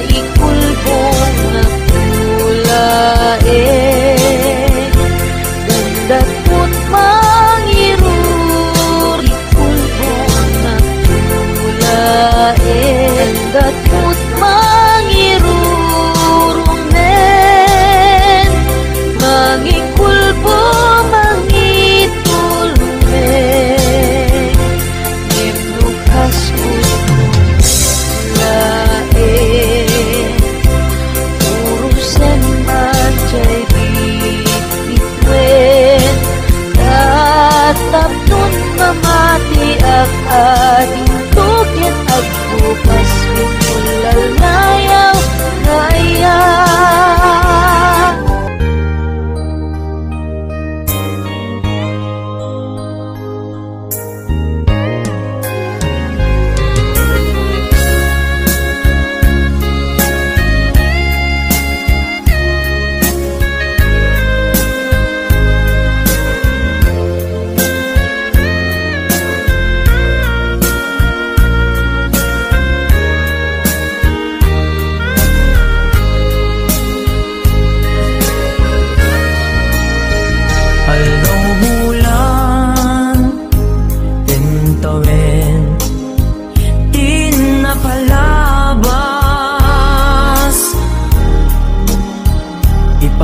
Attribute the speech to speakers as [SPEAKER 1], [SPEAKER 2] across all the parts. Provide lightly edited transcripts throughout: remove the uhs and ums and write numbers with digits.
[SPEAKER 1] maikulbong nagtulae gandat mo't mangirur ikulbong nagtulae gandat mo't mangirurong nen mangikulbo mangitulong nen ngimnukas urusan macay bitbitwen tatap nun mamati ak ading tukit ag bukas binulal nayaw naya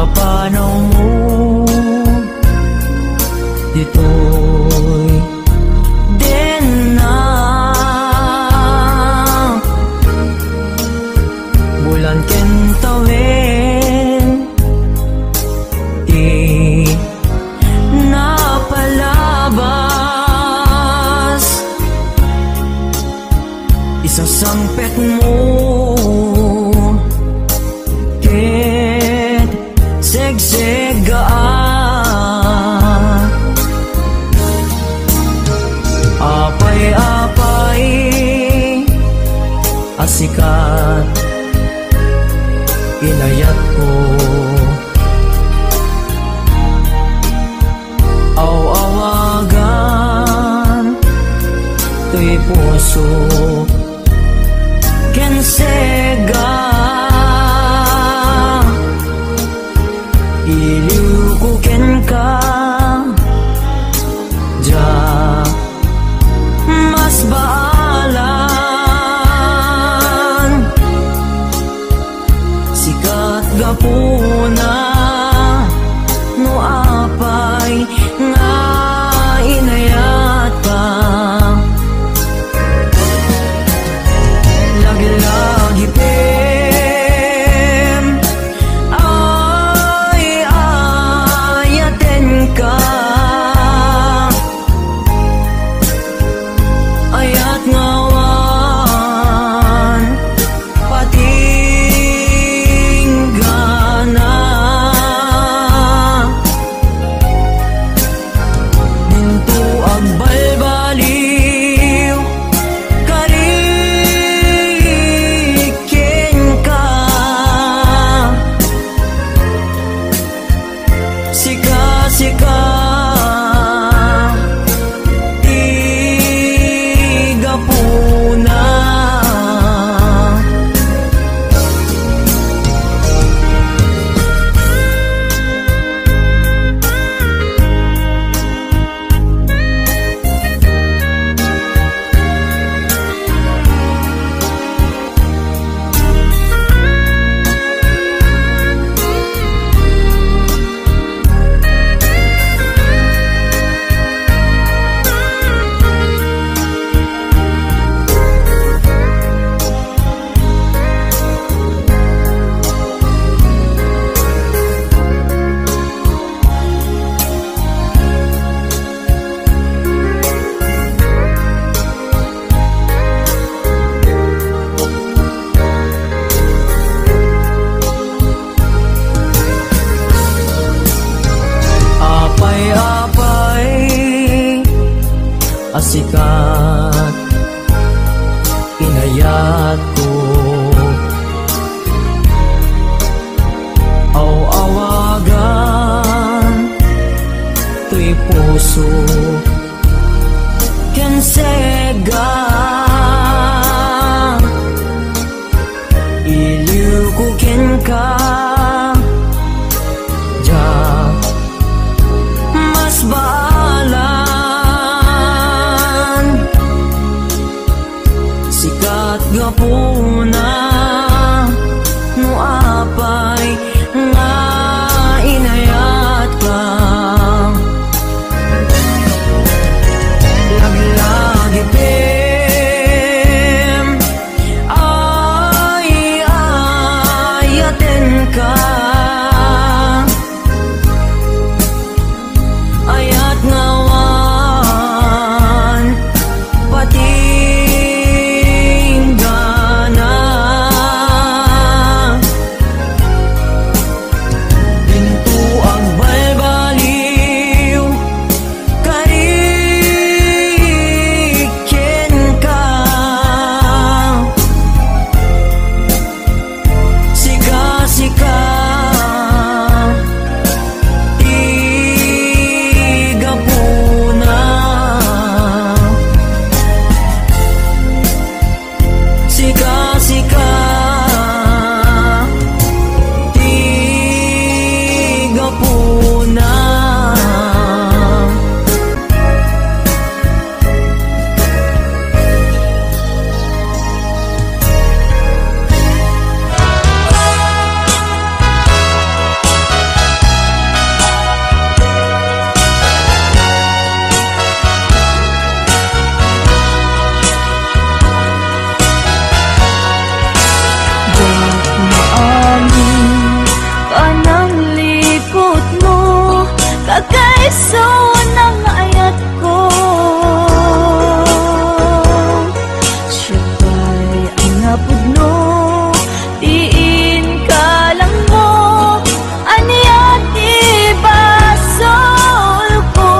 [SPEAKER 2] Paano mo dito'y din na bulan kentawin di napalabas isasangpet mo segsegaan apay-apay asikat inayat ko aw-awagan to'y puso kensega iliukukin ka ja mas baalan sikat gapuna no apay nga inayat ka lagi-lagi ayat ngawan patinggana dinto ang balbaliw karikin ka sika asikat inayat ko aw-awagan to'y puso kensega Iliw ko ken ka ja mas baalan sikat gapuna no apay nga inayat ka lagi pem ay ayaten ka ayat ngawan patinggana pintu ang balbaliw kariken ka sika-sika sika-sika tigapuna
[SPEAKER 1] Kagaiso ng ayat ko siya'y ang napudno diin ka lang mo aniyat ibasol ko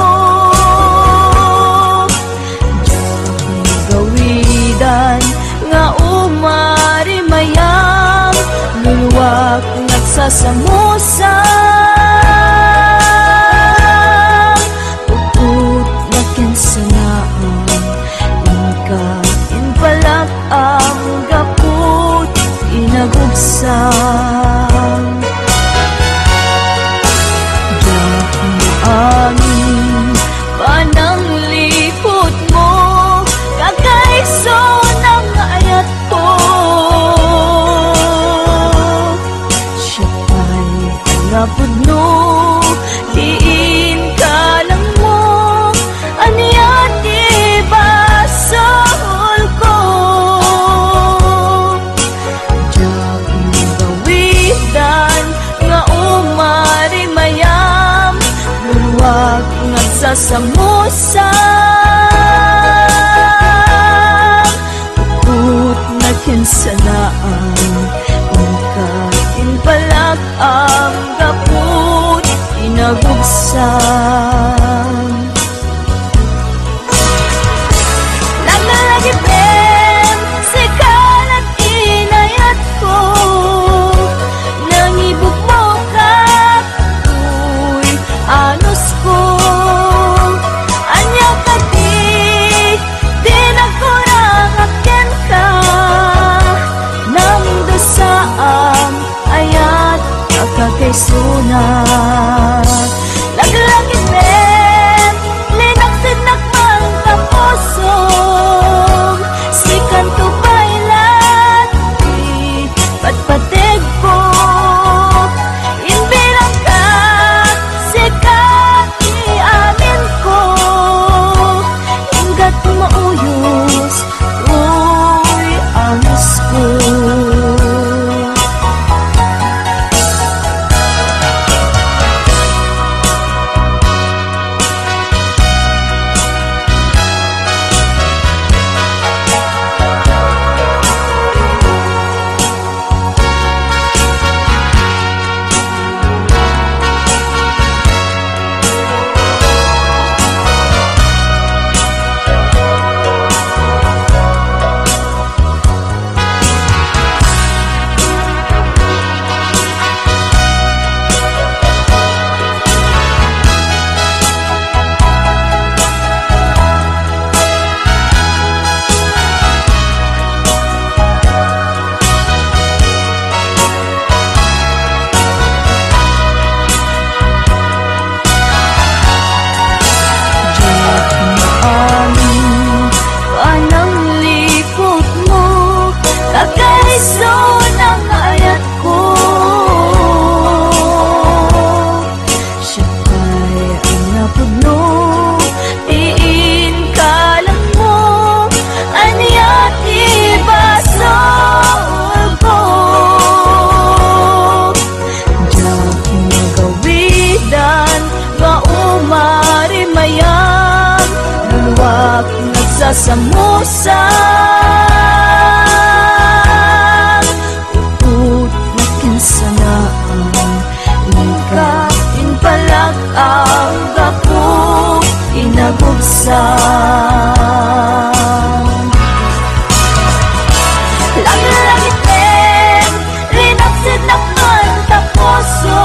[SPEAKER 1] diyang gawidan nga umari mayam luluwag nagsasamusa inagubsang yak mo aming pananglikod mo kagaiso ng ayat ko siya'y napudno diin ka lang mo aniyat ibasol ko sasamusa ukot na kinsanaan ungkain palak ang gaput inagubsan lagi pem sikalat inayat ko nangibuk mo ka uy anos ko kay sunat laglagi pem linaksid nakmal kapusog sikan to bailat patpateg ko inbilang ka sikat iamin ko ingat mauyos uy anos ko usang uod na kinsanaan ika inpalag ang gapo inabugsang langit-langit din rinapsid na kantapusong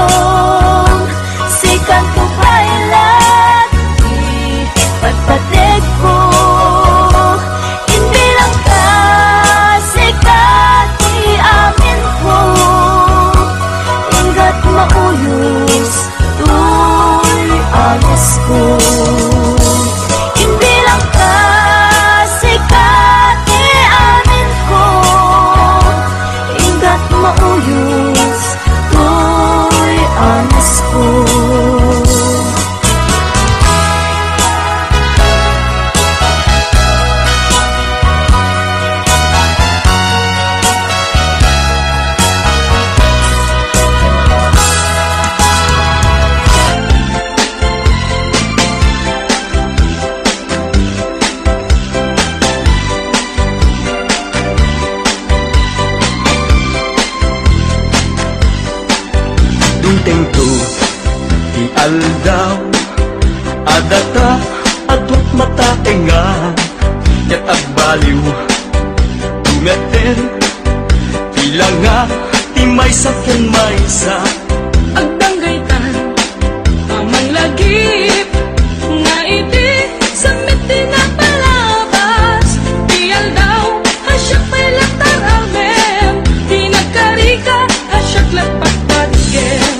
[SPEAKER 1] sikan to bailat ipagpatig ko hindi lang ka sikat iamin ko ingat mauyos tuy alas ko hindi lang ka sikat iamin ko ingat mauyos tuy alas ko.
[SPEAKER 3] Dunteng to, di aldaw, adata, adwat mataengan, yat agbaliw, tumetin, tila nga, timay sa kenmaysa,
[SPEAKER 4] Agdanggaytan, amang lagip, nga iti, samit din na palabas. Tiyal daw, asyak may latar amen, di nagkarika, asyak lapagpatgen.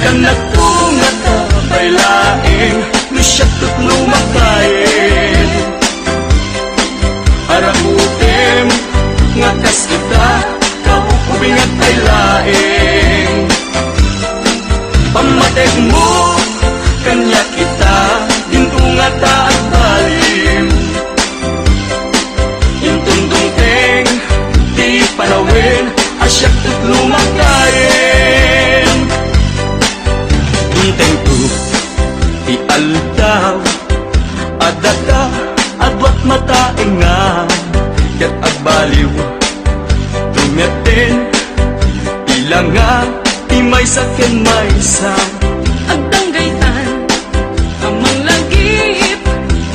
[SPEAKER 3] kanak ko nga tapay laing, lusyak at lumakain. Aramutim, nga kas kita, kaupubing at ay laing. Pamatek mo, kanya kita, ginto nga taat balim. Yung tundungteng, di panawin, asyak at lumakain. Dunteng to, di aldaw, adata, adwat mataengan, kat agbaliw, tumetin, ilang nga, timay sa kenmaysa.
[SPEAKER 4] Agdanggaytan, amang lagip,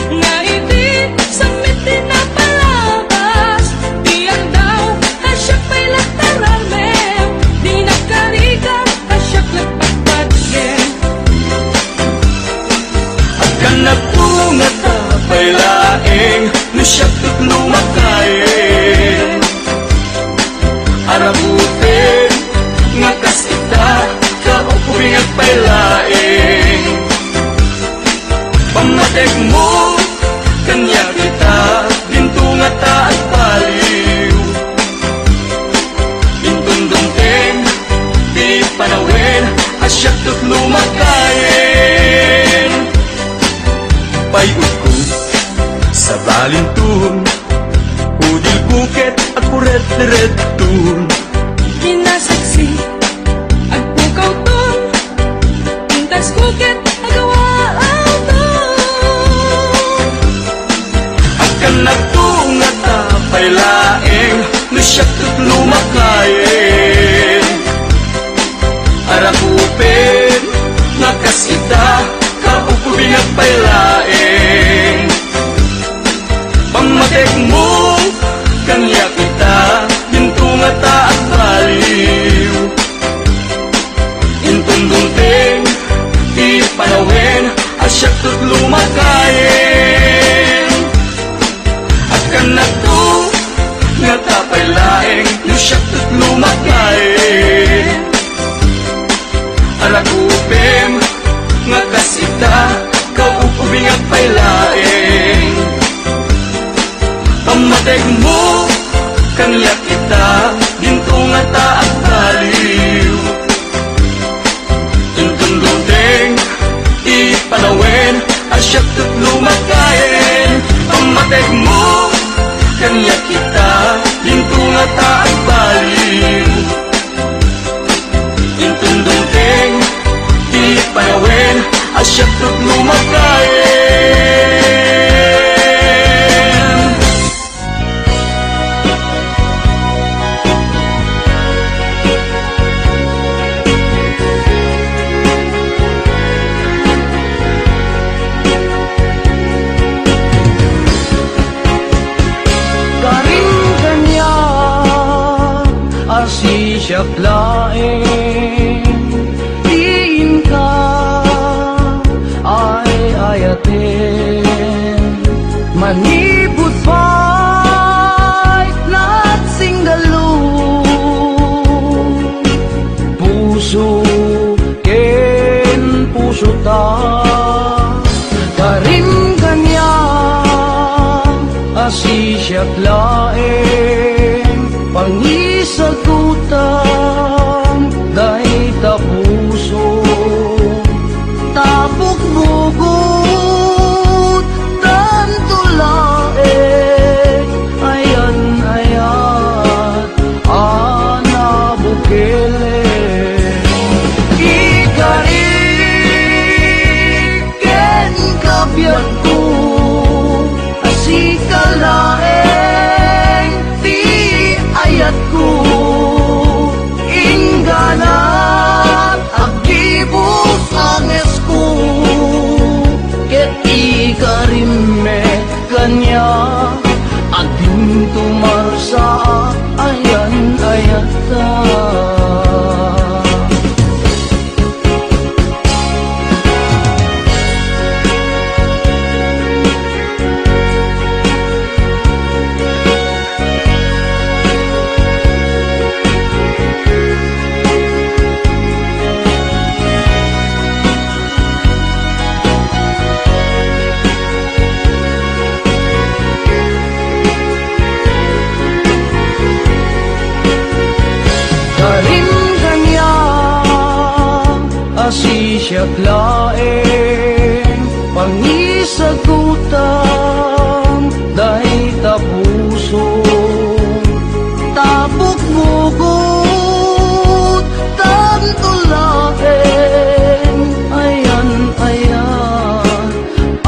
[SPEAKER 4] nga iti, samit din na palabas. Tiyal daw, asyak may latar amen, di nagkarika, asyak lapagpatgen.
[SPEAKER 3] Kanak ko nga tapay laing, lusyak at lumakain. Arabutin, nga kas kita, kaupubing at pailaing. Pamatek mo, kanya kita, ginto nga taat baliw. Intundungteng, di panawin, asyak at lumakain. Payud ko sa balintun, udil bukit at puret-retun.
[SPEAKER 4] Kinasaksi, agpukaw ton, pintas kukit, agawaaw ton.
[SPEAKER 3] Kanak ko nga tapay laing, lusyak at lumakain. Arakupin, nga kas kita, kaupubing at pailaing. Pamatek mo, kanya kita, ginto nga taat baliw. siyak laeng diin ka ay ayaten manibut pa'y nagsinggalu puso ken puso ta karim kanya asi siyak laeng pangisagutan dahi ta puso tapok bugot tanto laeng ayan ayat ana bukele ikariken kabyat ko asikalaeng ti ayat ko ingganat agibos anges ko ket ikarimme kanya ading tumarsa ayan ayata asi siyak laeng pangisagutan dahi ta puso tapok bugot tanto laeng ayan ayan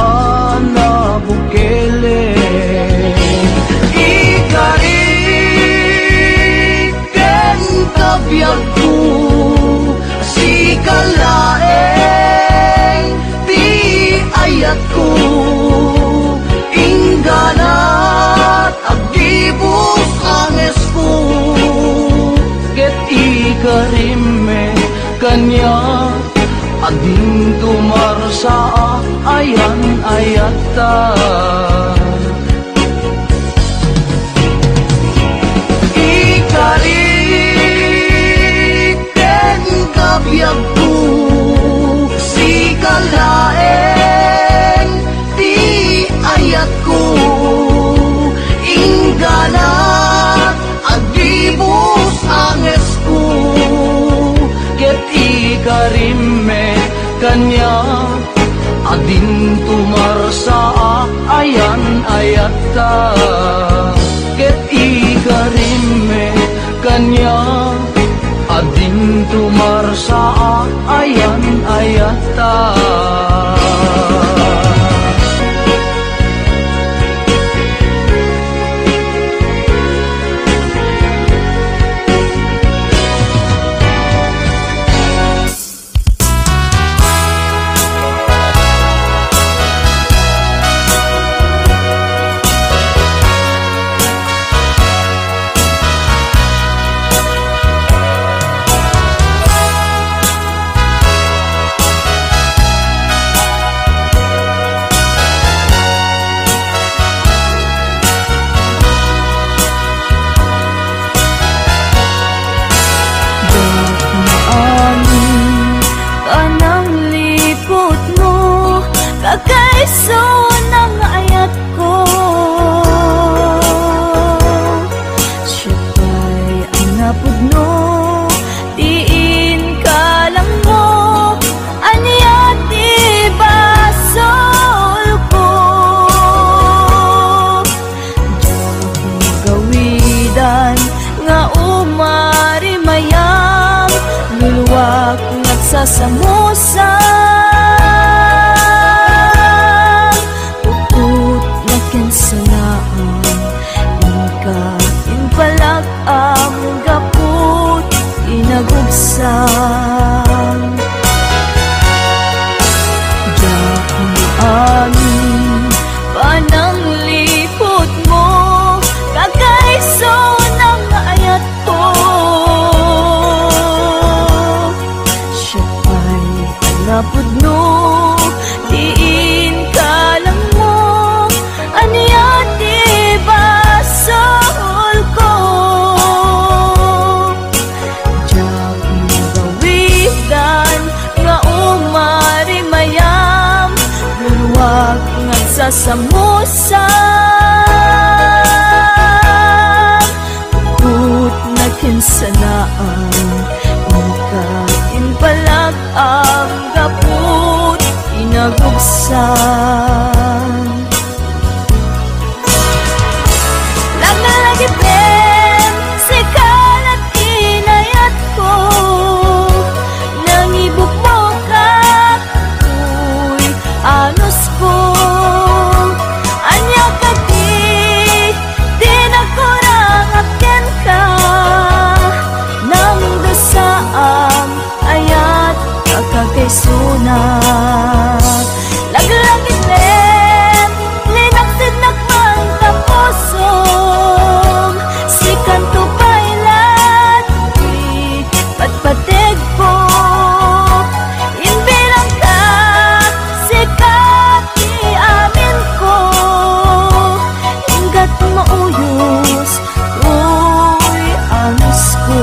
[SPEAKER 3] ana bukele ikariken kabyag ko sikalaeng ti ayat ko ingganat agibos anges ko ket ikarimme kanya ading tumarsa ayan ayata kabyag ko sikalaeng ti ayat ko ingganat agibos anges ko ket ikarimme kanya ading tumarsa ayan ayata ket ikarimme kanya ading tumarsa ayan ayata
[SPEAKER 1] Kagaiso ng ayat ko siya ba'y ang napudno diin ka lang mo anyat ibasol ko diyak gawidan nga umari mayam luluwag nagsasamusa inagubsang diyak maaming pananglipot mo kagaiso ng ayat ko nagsasamusang Put na kinsanaan Ikain palag ang gaput Inagugsan Lagi-lagi sikal at inayat ko Nangibok mo ka Uy, anos ko Anya ka di nagkurang akin ka Nang dasaam ayat kakagaysunan Lagi-lagi linaksid nakman tapusong Sikan to pailat di patpatig po Inbilang ka sikat di amin ko Ingat mauyos uy anos ko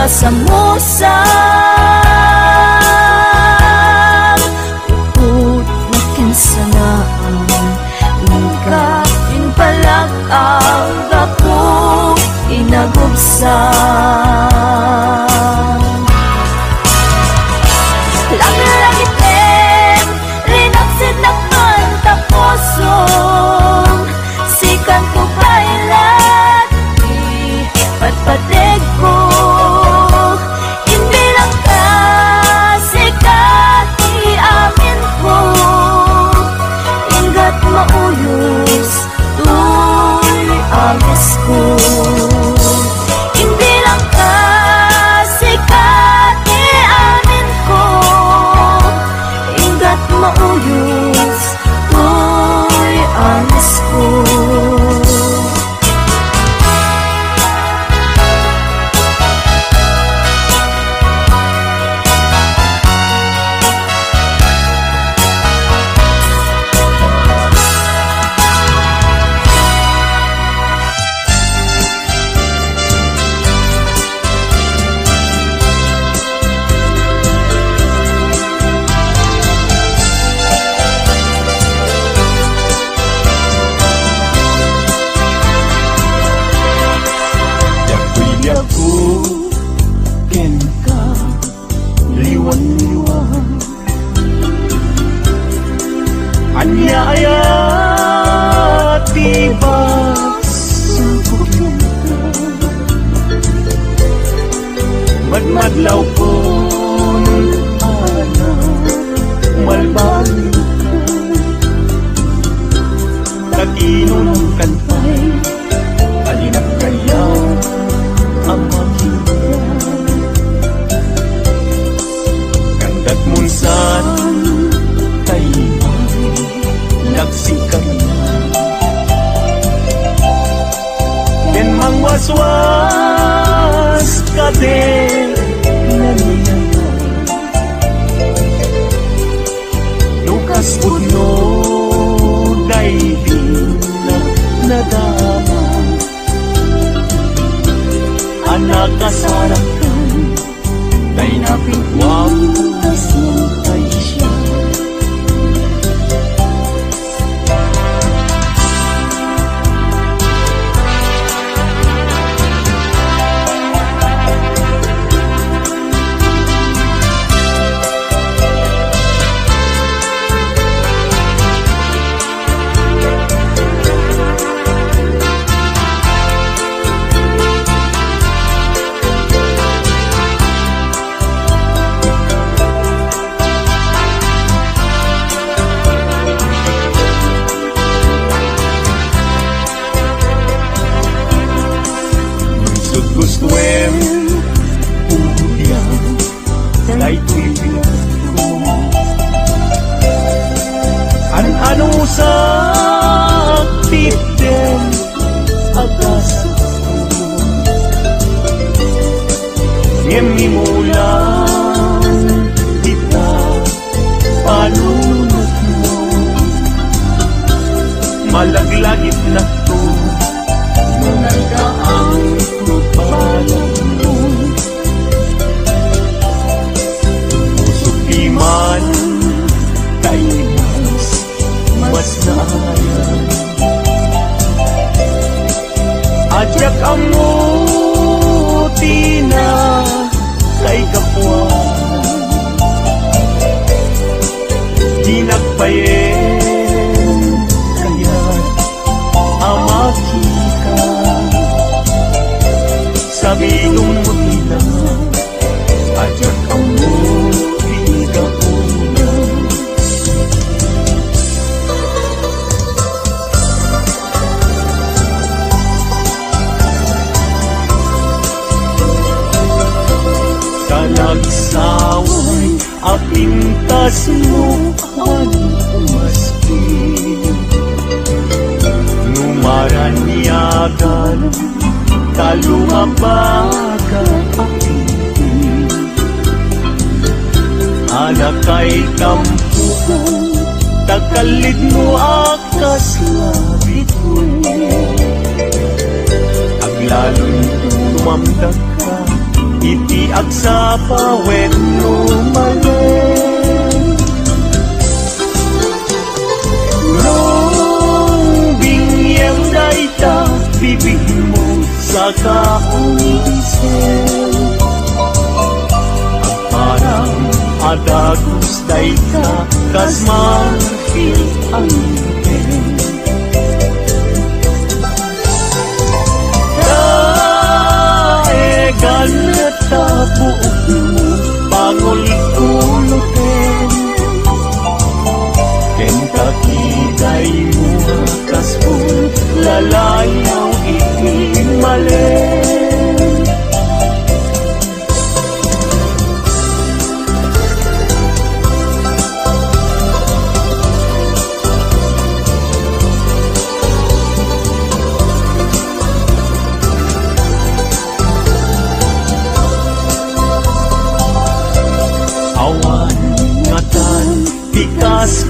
[SPEAKER 1] Nagsasamusang Put na kinsanaan Ikain palag ang gapo Inagubsan Lagi-lagi rinaksid nakman tapusong Sikan ko pailat di patpatig ko Mauyos, tuy alis ko Hindi lang ka sikat amin ko Ingat mauyos, tuy alis ko Anya-aya tiba sa pupunta Magmadlaw ko ng anak Malbalik ka Kakinon kantay Alinak kaya ang makita Kandat munsan nagsikat Ken mangwaswas ka din Lukas puno day din na nadama sakit din agas ngemimulan kita palunod mo malaglagit na to nagdaang tupalan mo musuki man kay mas naayan ajak amuti na kay kapwa di nagpayen kaya amaki ka sabihin mo nila ajak amuti ka una nagsaway apintas mo ang umaski numaranyagan talumabaga apiti anak kay kampo tagalid mo akas labit mo aglalon tumamdag ka iti agsapa when lumalen nung bingyang daita bibig mo sa kaunisen ang parang adagos daita kas marfil ang iten ganat tabuok mo pangulikuloten ken kakiday mo kaspul lalayaw ikimalen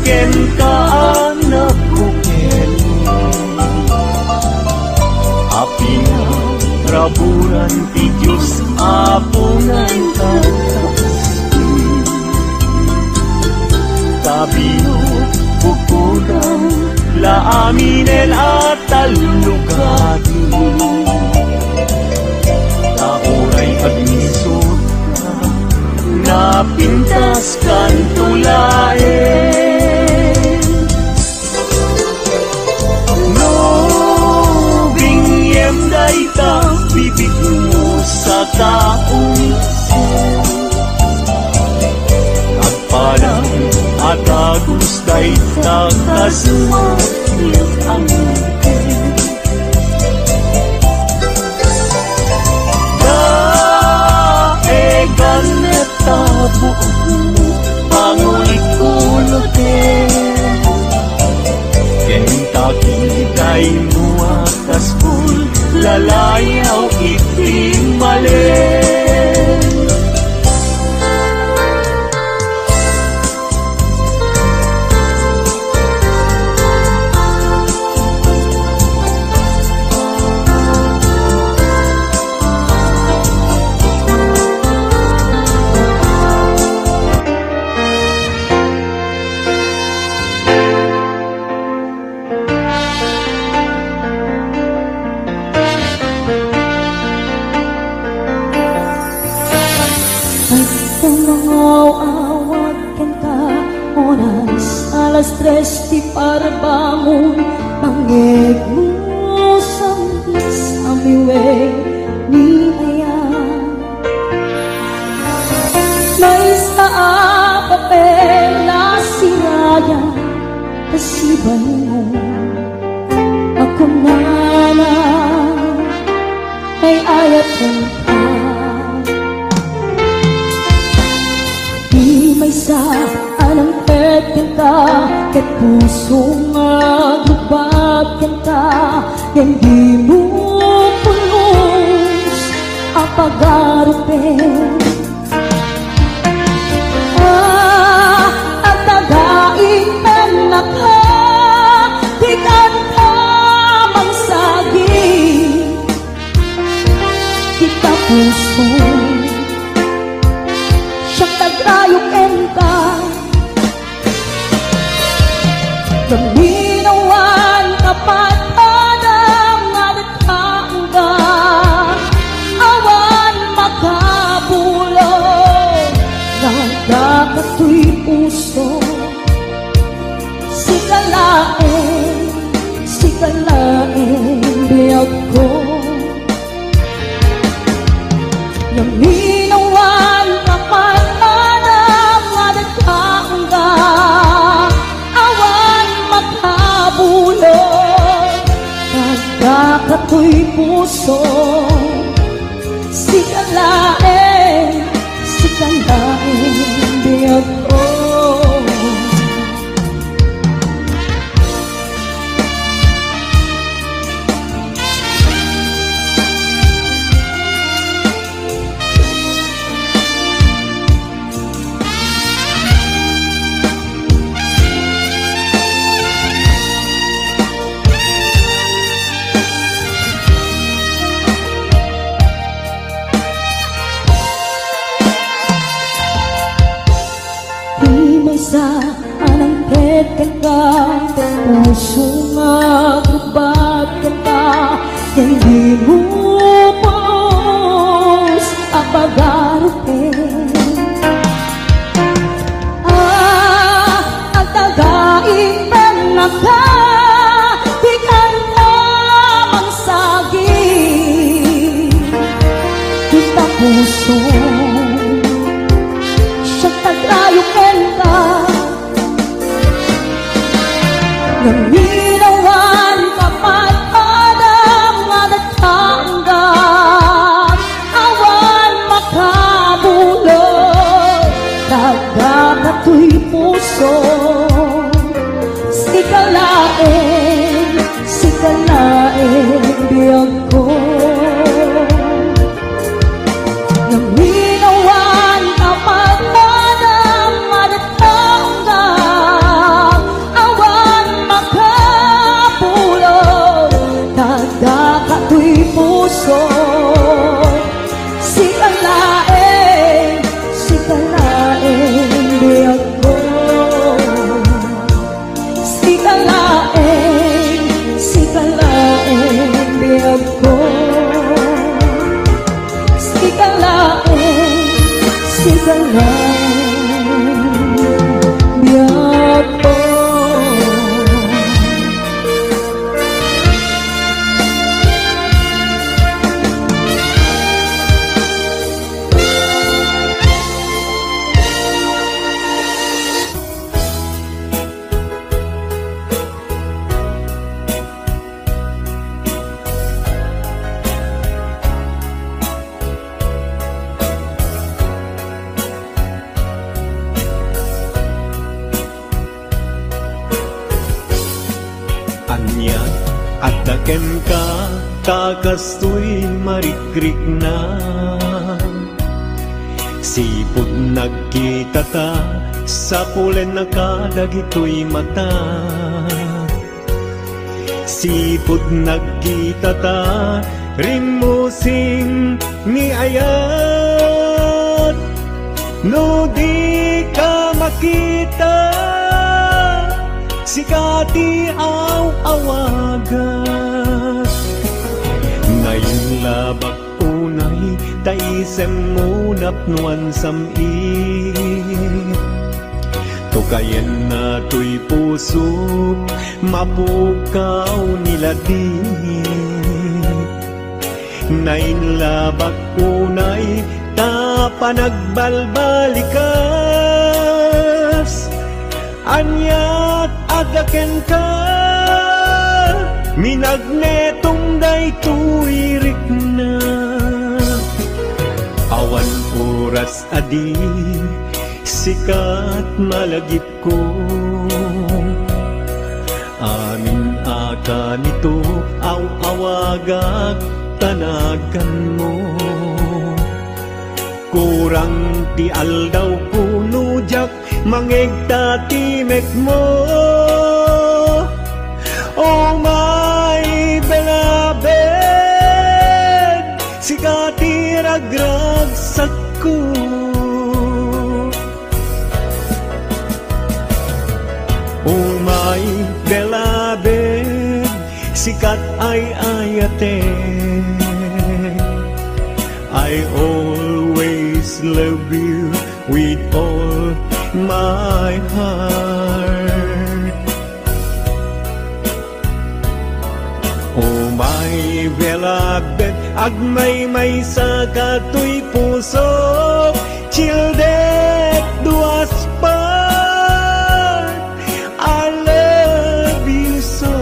[SPEAKER 1] ken ka anak ko ken api na raburan ti Diyos apungan tatas tabino pukudan la aminen at talugati tauray agnisot ka napintas kan tulae bibig mo sa kaunisen agparang at agus daita kasumapit ang iten daegan neta buok mo pangulikuloten kentakiday mo akas pul lalayaw itimalen
[SPEAKER 5] alas 3 di parbangon pangeg mo sa miwe ni ayan may sa papel na siraya kasiban mo ako na ay ayat ng di may sa anang petinta Ket puso maglubag ka, hindi mo pulos ang pag-arupin. At tagain ang nakatikan ka mangsagi, kita puso siyang nagrayok ka. Gaminawan kapat padang nadatangga, awan makabulong nagdakato'y puso. Sikalain biyag ko. Gaminawan kapat padang nadatangga, nagdakato'y puso. Sikalain biyag ko. Sa anang petkan ka, puso maglubag ka, hindi mo pos ang pag-arupin. Ang tagaing ng nakatikan ka mangsagi, kita puso siyang tagrayukin ka. Gaminawan kapat padang nadatangga, awan makabulong nagdakato'y puso. Sikalain biyag ko. Gaminawan kapat padang nadatangga, nagdakato'y puso. Sikalain biyag ko. Sikalain biyag ko. Sikalain biyag ko.
[SPEAKER 1] Adaken ka, kakasto'y marikrik na. Sipod nagkita ta, sa pulen na kadagito'y mata. Sipod nagkita ta, rinmusing ni ayat. No di ka makita, sikati awagat. Ngayon labak unay, taisem munap nuan sami. Tukayan na to'y puso, mapukaw nila di. Ngayon labak unay, tapanagbalbalikas. Anyat adaken ka, minagnetong daytoy rikna. Awan oras adi, sikat malagip ko. kanito aw awagag tanagan mo. Kurang ti aldaw kuno jak mangegta timek mo. Oh my beloved, sikati ragragsak ko. Oh my beloved, sikat ay ayate. I always love you with all my heart. Oh my beloved, agmay-may sa katoy puso, childet duas part, I love you so.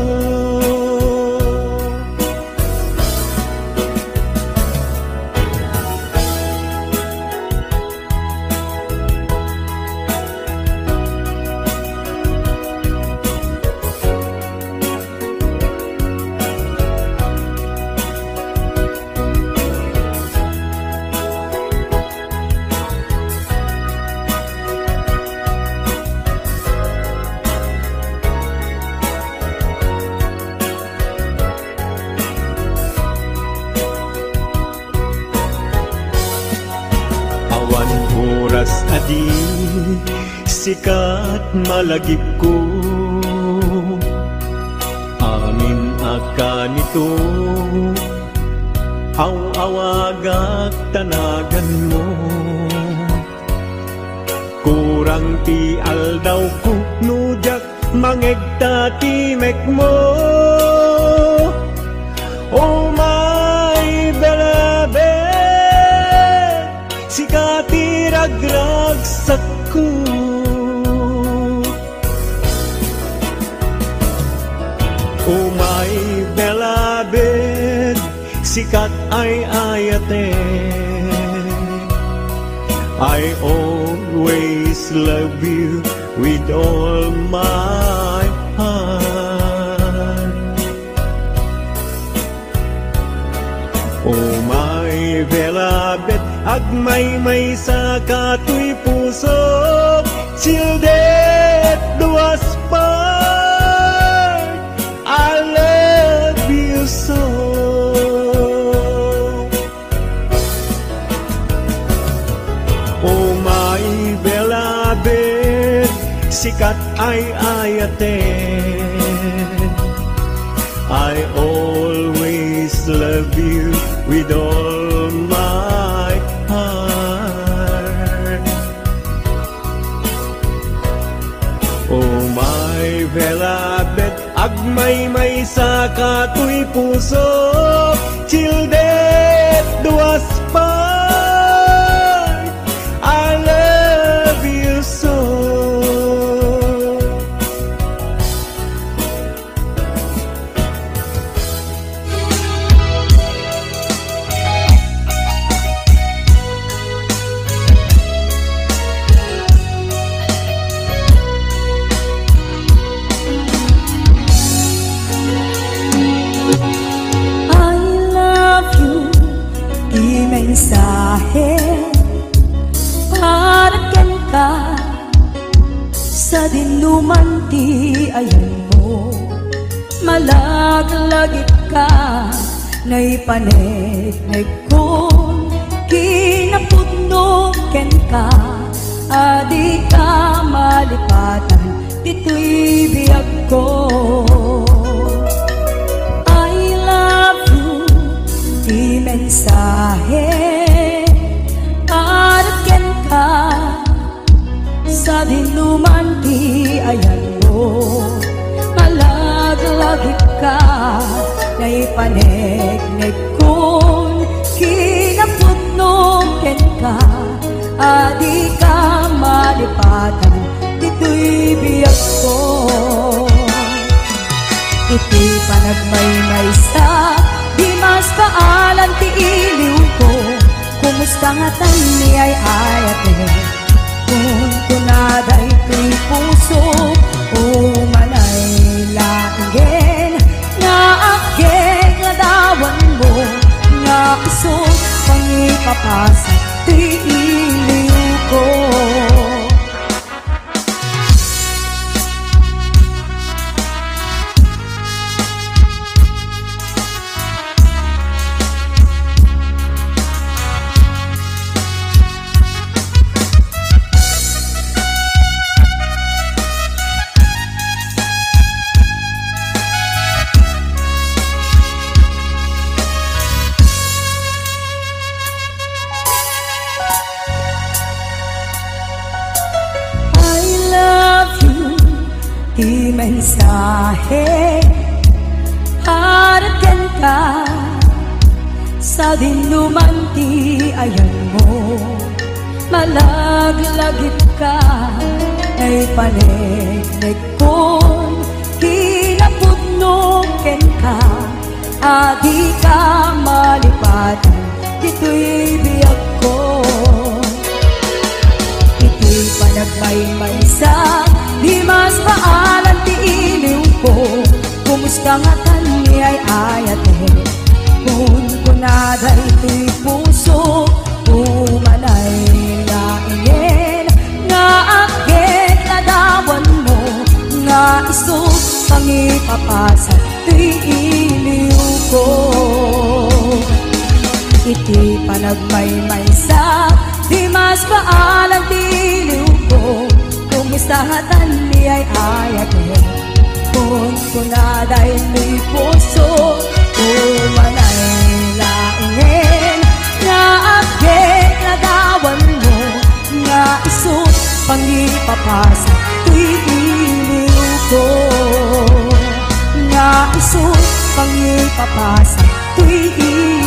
[SPEAKER 1] Oras adi sikat malagip ko, amin akan ito aw awagak tanagan mo. Kurang ti aldaw ko nujak mangegta timek mo. Oh my beloved, sikati ragragsak ko. Oh my beloved, sikat ay ayate. I always love you with all my heart. Oh my beloved, agmay-may sa katoy puso, sildet duas part, I love you so. Oh my beloved, sikat ay ayate. I always love you with all my heart. Oh my beloved, agmay-may sa katoy puso, childet duas part, I love you so.
[SPEAKER 2] Mensahe para ken ka sa dinuman ti ayan mo, malaglagip ka naipanegnek kon kinapudno ken ka, adi ka malipatan dito'y biyag ko. I love you, di mensahe para ken ka sa dinuman ti ayan mo, malaglagip ka naipanegnek kon kinapudno ken ka, adi ka malipatan dito'y biyag ko. Iti panagmaymay sa di mas paalan ti iliw ko, kumusta nga tani ay ayate, kung tunaday tuy puso o manay langgen iti mensahe haraken ka sa dinuman ti ayan mo, malaglagit ka ay panegnek kon kinapudno ken ka, adi ka malipatan dito'y biyag ko. Iti panagmaymay sa di mas maalan ti iliw ko, kumusta nga tani ay ayate, kung kunaday ti puso umanay laingen, nga akit nadawan mo, nga isog pangipapasa ti iliw ko. Iti panagmaymay sa di mas maalan ti iliw ko, kumusta nga tani ay ayate, kung kunaday ti puso umanay laingen, nga agit nadawan mo, nga isut pangipapasa ti iliw ko, nga isut pangipapasa ti iliw